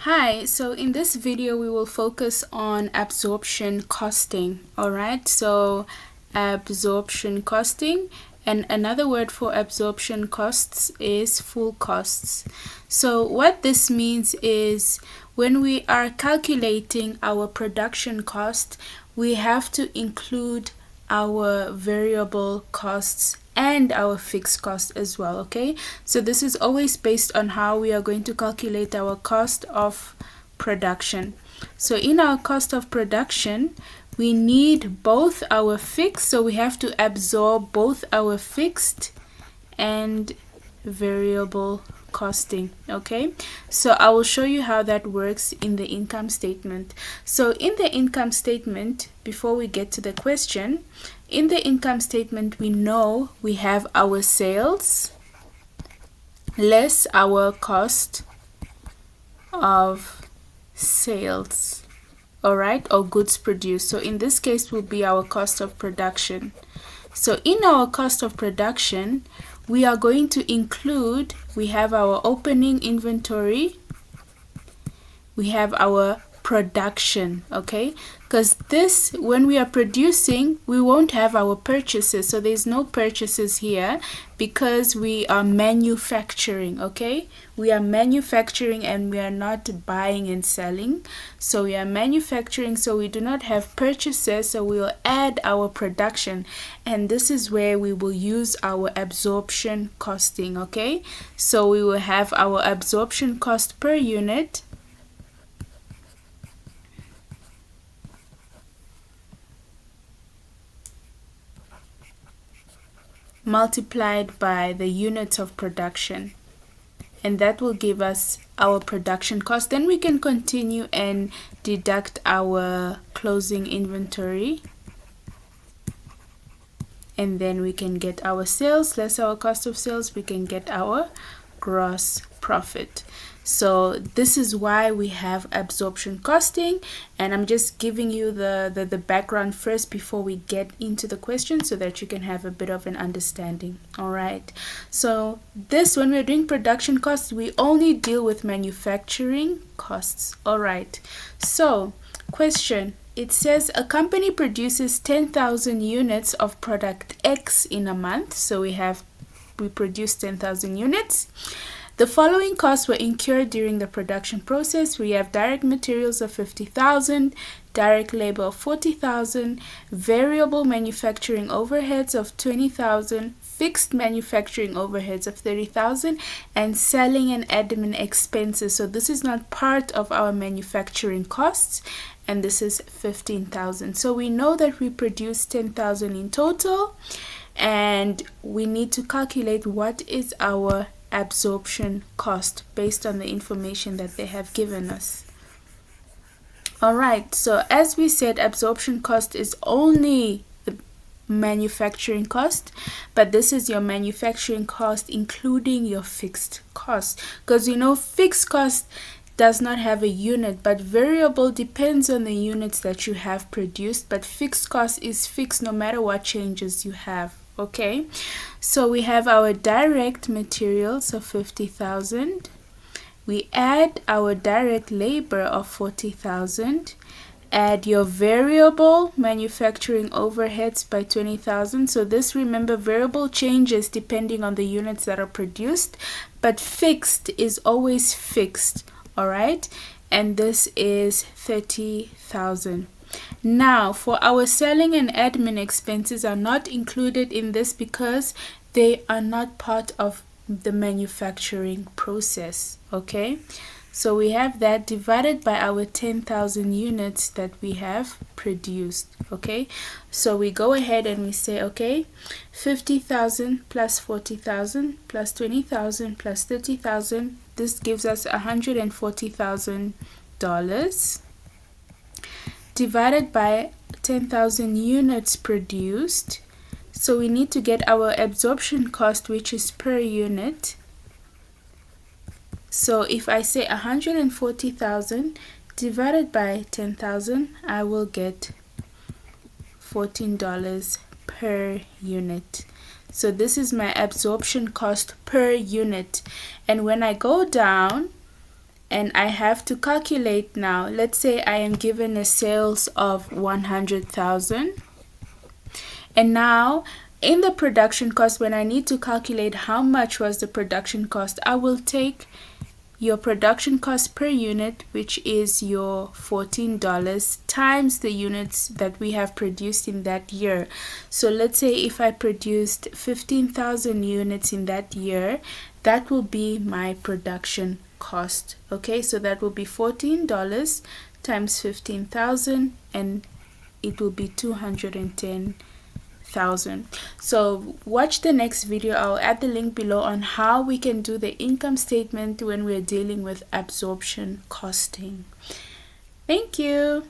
Hi, so in this video we will focus on absorption costing. Alright, so absorption costing, and another word for absorption costs is full costs. So what this means is when we are calculating our production cost, we have to include our variable costs and our fixed cost as well. Okay, so this is always based on how we are going to calculate our cost of production. So in our cost of production, we need both our fixed, so we have to absorb both our fixed and variable costing. Okay, so I will show you how that works in the income statement. So in the income statement, before we get to the question, in the income statement we know we have our sales less our cost of sales, alright, or goods produced. So in this case will be our cost of production. So in our cost of production, we are going to include, we have our opening inventory, we have our production, okay, because this, when we are producing, we won't have our purchases, so there's no purchases here because we are manufacturing. Okay, we are manufacturing and we are not buying and selling, so we are manufacturing, so we do not have purchases, so we will add our production, and this is where we will use our absorption costing. Okay, so we will have our absorption cost per unit multiplied by the units of production, and that will give us our production cost. Then we can continue and deduct our closing inventory, and then we can get our sales less our cost of sales, we can get our gross profit. So this is why we have absorption costing, and I'm just giving you the background first before we get into the question so that you can have a bit of an understanding. All right, so this, when we're doing production costs, we only deal with manufacturing costs. All right, so question, it says a company produces 10,000 units of product X in a month. So we produce 10,000 units. The following costs were incurred during the production process. We have direct materials of 50,000, direct labor of 40,000, variable manufacturing overheads of 20,000, fixed manufacturing overheads of 30,000, and selling and admin expenses. So this is not part of our manufacturing costs, and this is 15,000. So we know that we produce 10,000 in total, and we need to calculate what is our absorption cost based on the information that they have given us. Alright, so as we said, absorption cost is only the manufacturing cost, but this is your manufacturing cost including your fixed cost, because you know fixed cost does not have a unit, but variable depends on the units that you have produced, but fixed cost is fixed no matter what changes you have. Okay, so we have our direct materials of 50,000. We add our direct labor of 40,000. Add your variable manufacturing overheads by 20,000. So this, remember, variable changes depending on the units that are produced, but fixed is always fixed. All right, and this is 30,000. Now for our selling and admin expenses are not included in this because they are not part of the manufacturing process. Okay, so we have that divided by our 10,000 units that we have produced. Okay, so we go ahead and we say, okay, 50,000 plus 40,000 plus 20,000 plus 30,000, this gives us $140,000 divided by 10,000 units produced. So we need to get our absorption cost, which is per unit. So if I say 140,000 divided by 10,000, I will get $14 per unit. So this is my absorption cost per unit. And when I go down and I have to calculate now. Let's say I am given a sales of 100,000, and now in the production cost, when I need to calculate how much was the production cost, I will take your production cost per unit, which is your $14, times the units that we have produced in that year. So let's say if I produced 15,000 units in that year, that will be my production cost. Okay, so that will be $14 times 15,000, and it will be 210,000. So watch the next video. I'll add the link below on how we can do the income statement when we're dealing with absorption costing. Thank you.